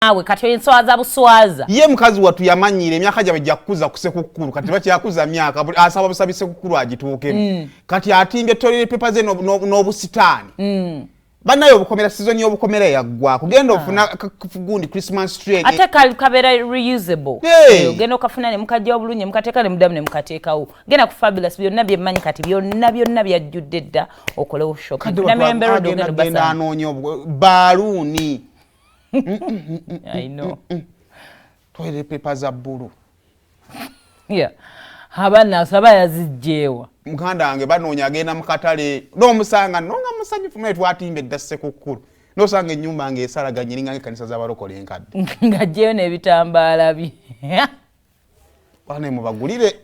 Awe kati enswaza buswaza. Ye mukazi watu yamanyire emyaka gyabe jakuza kusekukulu kati bakyakuza myaka asaba busabise kukulu agituuke. Kati atimbye toilet paper ze n'obusitaani. Banayo obukomera season y'obukomera yaggwa kugenda ofuna kufugundi Christmas tree. Ate kabera reusable. Ogenda okafuna ne mukajja obulunye mukateeka ne mudamu ne mukateekawo. Genda ku Fabulous byonna byemanyi kati byonna byajjudde dda okolewo shopping. Namembero ogenda basa. Anoonyo baluni. I know. Toilet paper za bbulu. Yeah. Abana asaba yazijjeewa. Muganda wange banoonya agenda mu katale n'omusanga nonga musanyufu mwe twatimbe dda Ssekukulu. N'osanga ennyumba nge esalaganye eringa ekkanisa z'abalokole enkadde. Ng'ajjeyo n'ebitambaala bye. Bane mubagulire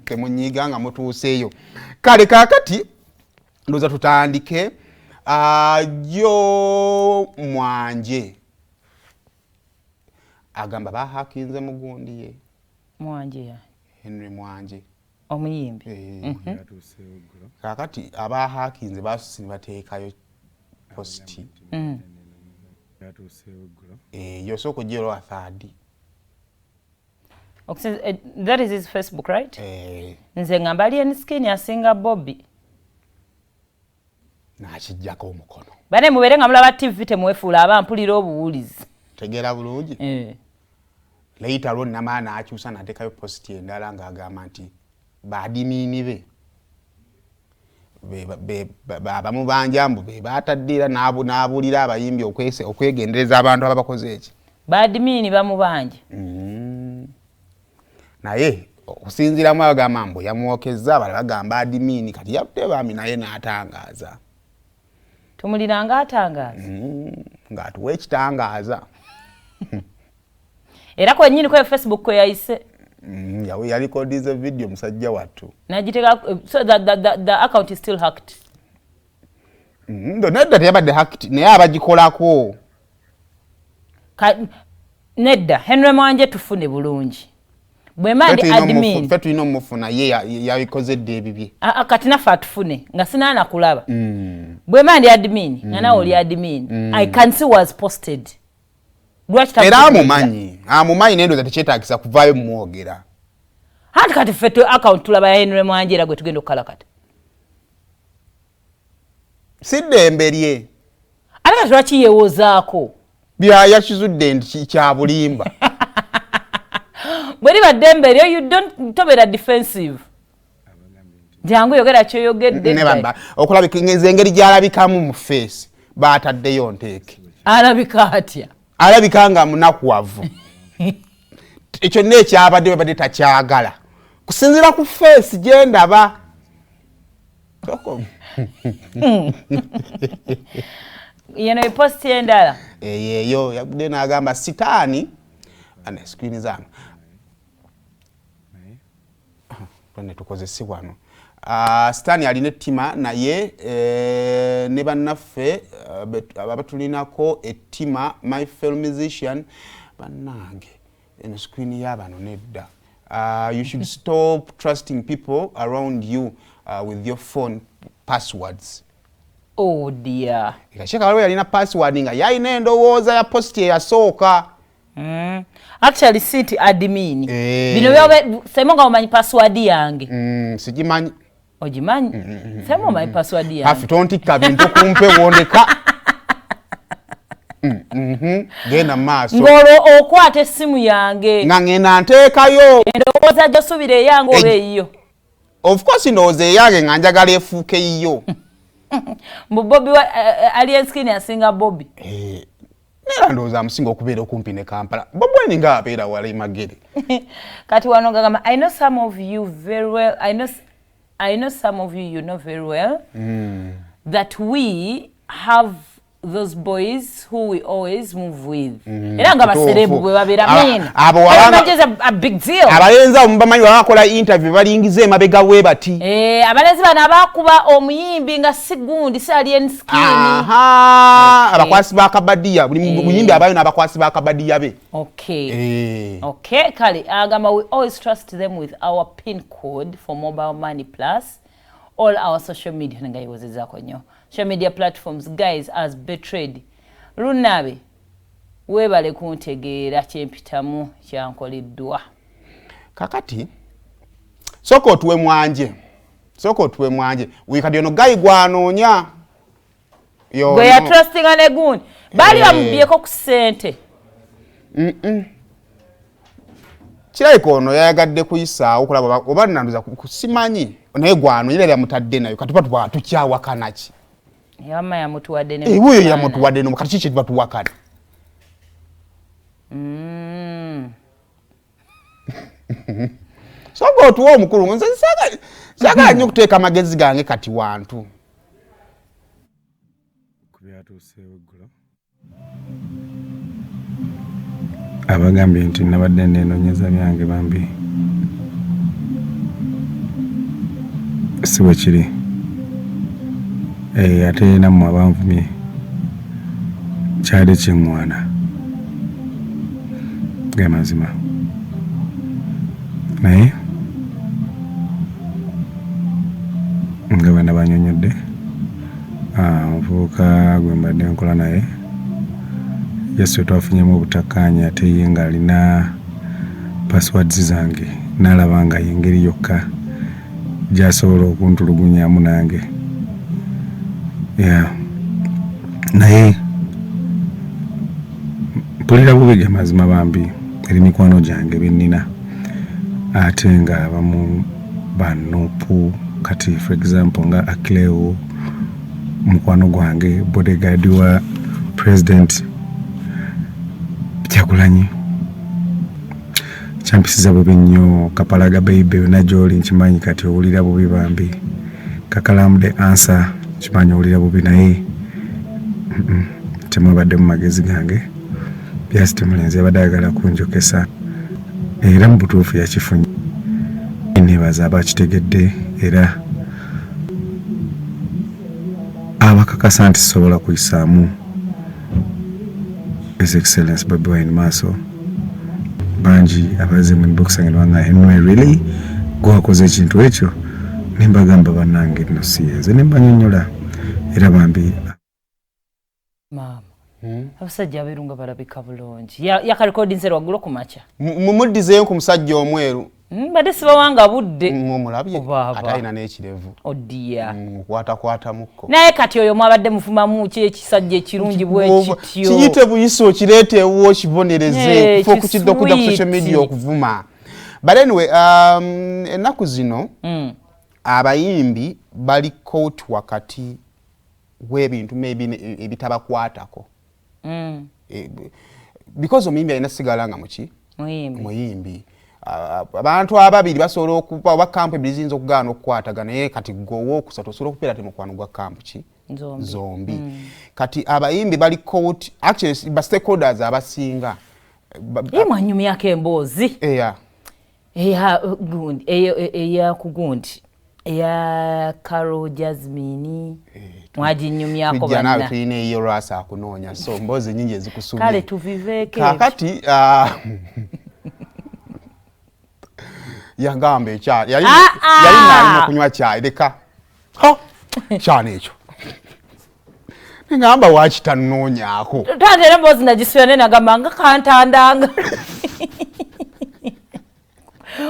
temunyiiga nga mutuuseeyo. Kale kaakati ndoza tutandike Ebya Mwanje. Agamba bahakinze mugundi ye. Mwanje ya. Henry Mwanje. Omuyimbi. Kakati abahakinze basisi bateekayo posti. Yosoko jero athadi. Okay, that is his Facebook, right? Nze ngamba ali enskin asinga Bobi. Nakijjako omukono. Bane mubere nga mulaba TV temwefuula abampulira obuwulizi. Tegera bulungi. Later on namana akyusa natekayo posti endala ng'agamba nti badimini be abamu banjambu be bataddira n'abulira abayimbi okwegendereza abantu ababakoze eki. Badimini bamubanje. Naye okusinziiramu abagamba mbu yamwokeza abalala bagamba adimini kati yabudde bami naye n'atangaaza. Tumulira ng'atangaaza. Ng'atuwa ekitangaaza. Era kwa nyini kwa Facebook kwe yayise. Ya recorded the video musajja wattu. Najiteka so the account is still hacked. Nedda teyabadde hacked naye abagikolako. Nedda Henry Mwanje tufune bulungi. Bwe mandi admin. Fetu ino mufuna ye yabikozedde ebibye. Kati nafa tufune nga sinaana kulaba. Bwe mandi admin nga oli admin. I can see was posted. Era amumanyi nendoza tekyetaagisa kuvaayo mumwogera. Hati kati fetu account tulaba ya Henry Mwanje era gwe tugenda okukalakata. Siddembe lye. Ate kati lwaki yeewozaako? Yakizudde nti kya bulimba. Bwe liba ddembe lyo you don't tobera defensive. Jangu yogera kyoyogedde. Nebamba okulabika engeri gy'alabikamu mu face baataddeyo nteeke. Alabika atya? Alabika nga munakuwavu. Ekyo n'ekyabadde badde takyagala. Kusinziira ku face gye ndaba. Yeno eposti endala. Yeyo yabudde n'agamba sitaani ana screen zange. Twende tukozesi wano. Sitaani alina ettima naye ne bannaffe abatulinako ettima my fellow musician bannange eno screen y'abano nedda. You should stop trusting people around you with your phone passwords. Oh dear. Ikasheka waliwo yalina password nga yalina endowooza ya posti eyasooka. Actually siti admin. Bino byobe semo nga omanyi password yange. Sigimanyi. Ogimanyi? Semo omanyi password yange. Haffy tontikka bintu kumpe wondeka. Genda maaso. Ngolo okwata essimu yange. Nga ngenda nteekayo. Endowooza gyosubira eyange oba eyiyo. Of course ndowooza eyange nga njagala efuuke yiyo. Bobi ali enskin asinga Bobi. Nera ndowooza amusinga okubeera okumpi ne Kampala. Bobi weni nga abeera wala emagere. Kati wano gagamba I know some of you very well. I know some of you know very well that we have those boys who we always move with. Era nga baserebu bwe babera mean. Abo wabanga a big deal. Abalenza mubamanyi bakola interview balingize emabega we bati. Abalenzi bana abakuba omuyimbi nga sigundi sali enskin. Abakwasi ba kabadiya buli muyimbi abayo n'abakwasi ba kabadiya be. Okay. Okay, kali agamba we always trust them with our pin code for mobile money plus all our social media nga yozezako nyo. Social media platforms guys as betrayed. Runabe weebale kuntegeera kyempitamu kyankoleddwa. Kakati soko tuwe mwanje wikati ono gayi gwanoonya gwe ya trustinga ne gundi bali bamubyeko ku ssente. Kirabika ono yayagadde kuyisaawo okulaba oba nanduza kusimanyi naye gwanoonya era yamutadde nayo kati tuba tukyawakana ki yama yamutuwadde ne wuyo yamutuwadde no kati kiki batuwakana soko otuwa omukulu nze sagala nnyo okuteeka amagezi gange kati wantu abagambye nti nabadde nenoonyeza byange bambi si bwe kiri ate nammwe abanvumye kyali kiŋŋwana ge mazima naye nga bwe nabanyonyodde omuvubuka gwe mbadde nkola naye yesu twafunyemu obutakkaanya ate ye ng'alina passwords zange n'alaba nga y'engeri yokka gy'asobola okuntulugunyaamu nange naye mpulira bubi ge mazima bambi eri mikwano gyange bennina ate nga abamu banupu kati for example nga Akileo mukwano gwange bodyguard wa president Kyagulanyi kyampisiza bubi nnyo Kapalaga baby na gy'oli nkimanyi kati owulira bubi bambi Kakalamu the answer kimanyi owulira bubi naye temwabadde mu magezi gange byasi temulenzi yabadde ayagala kunjokesa era mu butuufu yakifunye nebaza abakitegedde era abakakasa nti sobola kuyisaamu His Excellency Bobi Wine maaso bangi abaze mu inbox yange banga Henry really gwakoze ekintu ekyo nimbagamba bannange nno siyenze nimbanyonnyola era bambi mama abasajja abeerunga balabika bulungi yakarekodi nzero waggulu ku makya mumuddizeeyo ku musajja omweru badde sibawanga budde omulabye ate alina n'ekirevu odiya kwatakwatamuko naye kati oyo mwabadde mufumamu ki ekisajja ekirungi bwekityo kiyite buyise okireeteewo okibonereze kufa okukidde okudda ku social media okuvuma but anyway ennaku zino abayimbi bali court wakati w'ebintu maybe ebitabakwatako because omuyimbi alina sigala nga muki muyimbi abantu ababiri basobola okuba oba kampu ebiri ziyinza okugaana okukwatagana naye kati gwowa okusatu osobola okubeera te mukwano gwa kampu ki zombi kati abayimbi bali court actually ba stakeholders abasinga mwanyumyako emboozi eya kugundi eya Carol Jasmine mwaginyumyako banna nawe tulina eyo rasa akunoonya so mboozi nyingi ezikusubye kale tuviveeke kakati yagamba ekyali yali nalina okunywa kyayi leka kyana ekyo ngamba wakitanoonyaako tate era mboozi nagisubira naye nagamba nga kantandanga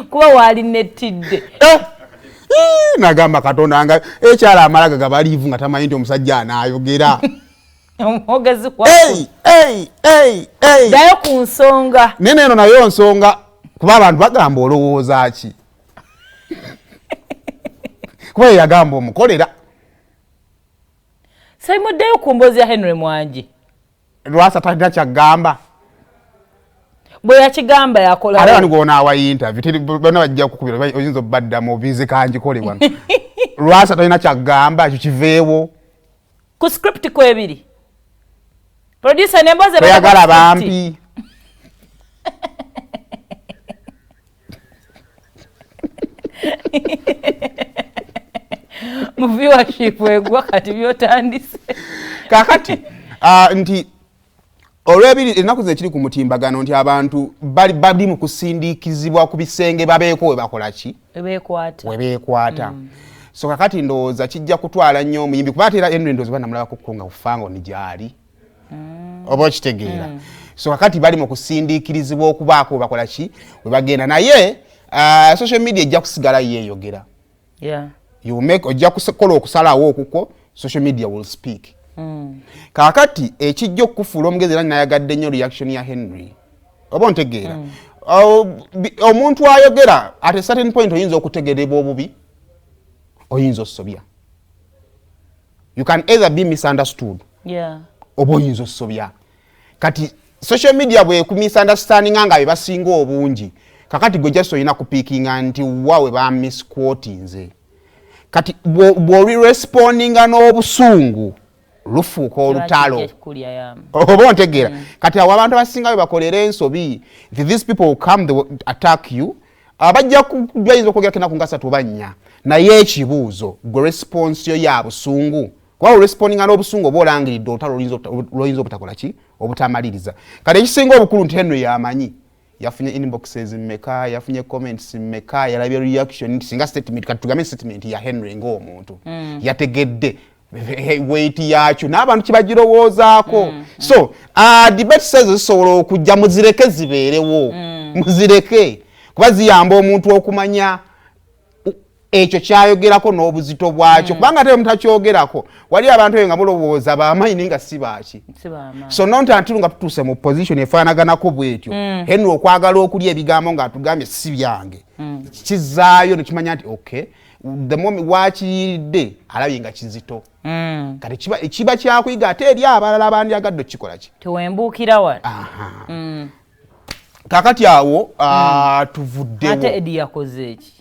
kuba waali nettidde nagamba Katonda nga ekyala amalaga gabaliivu nga tamanyi nti omusajja anaayogera omwogezi dayo ku nsonga nene eno nayo nsonga kuba abantu bagamba olowooza ki kuba yagamba omukolera sayimuddeyo ku mboozi ya Henry Mwanje lwasa talina kyagamba bwe yakigamba yakola ate banigwonaawa interview bonna bajja kukubira oyinza obaddamu obize kangikole wano lwasa talina kyagamba ekyo kiveewo ku script kwebiri producer nemboze bayagala bampi mu viewership egwa kati byotandise kakati nti olwebiri ennaku zino ekiri ku mutimbagano nti abantu bali mu kusindikizibwa ku bisenge babeeko we bakola ki we beekwata so kakati ndowooza kijja kutwala nnyo omuyimbi kuba ate era Henry ndowooza banamulabako nga kufango ni gyali oba okitegeera so kakati bali mu kusindiikirizibwa okubaako bakola ki we bagenda naye social media ejja kusigala yeeyogera ojja kukola okusalawo okuko social media will speak. Kakati ekijja okufuula omugezi era nayagadde nnyo reaction ya Henry oba ontegeera omuntu ayogera at a certain point oyinza okutegerebwa obubi oyinza osobya. You can either be misunderstood oba oyinza osobya. Kati social media bwe ku misunderstanding nga bebasinga obungi kakati gwe just oyina kupiikinga nti wawe ba misquotinze kati bw'oli respondinga n'obusungu lufuuka olutalo oba ontegeera kati awo abantu abasinga bebakolera ensobi these people come they attack you abajja kujwayinza okwogera kenaku nga 3 oba 4 naye ekibuuzo gwe response yo ya busungu kuba respondinga n'obusungu oba olangiridde olutalo lwoyinza obutakola ki obutamaliriza. Kati ekisinga obukulu nti Henry yamanyi yafunye inboxes mmeka yafunye comments mmeka yalabye reaction singa statement kati tugambe statement ya Henry ng'omuntu yategedde weight yakyo n'abantu kibagirowoozaako. So debate says zisobola okujja muzireke zibeerewo muzireke kuba ziyamba omuntu okumanya ekyo kyayogerako n'obuzito bwakyo kubanga ate mutakyogerako wali abantu nga mulowooza baamanyi nga si baaki so nonta antiru nga tutuuse mu position efaanaganako bwetyo Henry okwagala okulya ebigambo nga atugambye si byange kizaayo nekimanya nti okay the moment wakiyiridde alabye nga kizito kati kiba kyakuyiga ate eri abalala abandyagadde okikola ki tewembuukira wala kakati awo tuvuddewo ate Edi yakoze eki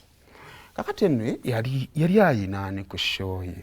kakati eno yali ayinaani ku show ye